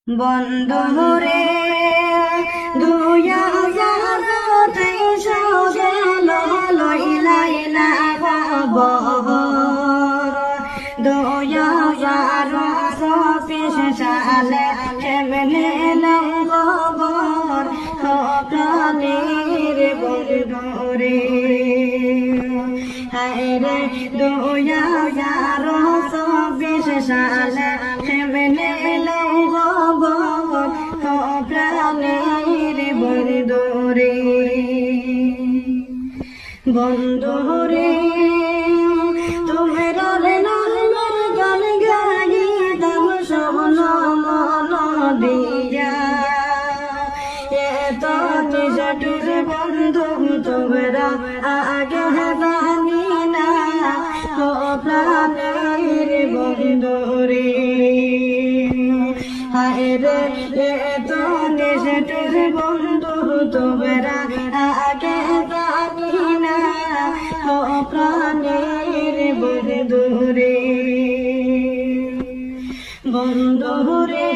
বন্ধুরে 2023 গেল লইলাইলা খবর 2024 সালে কেমনে খবর প্রাণের বন্ধুরে হায়রে 2024 সালে কেমনে খবর প্রাণের বন্ধুরে বন্ধুরে তোমরা নামের গান গাইতাম শোন মন দিয়া এত নিষ্ঠুর বন্ধু তোমরা আগে জানি না ও প্রাণের বন্ধুরে হায়রে এত নিষ্ঠুর বন্ধু তোমরা আগে জানি না ও প্রাণের বন্ধুরে বন্ধুরে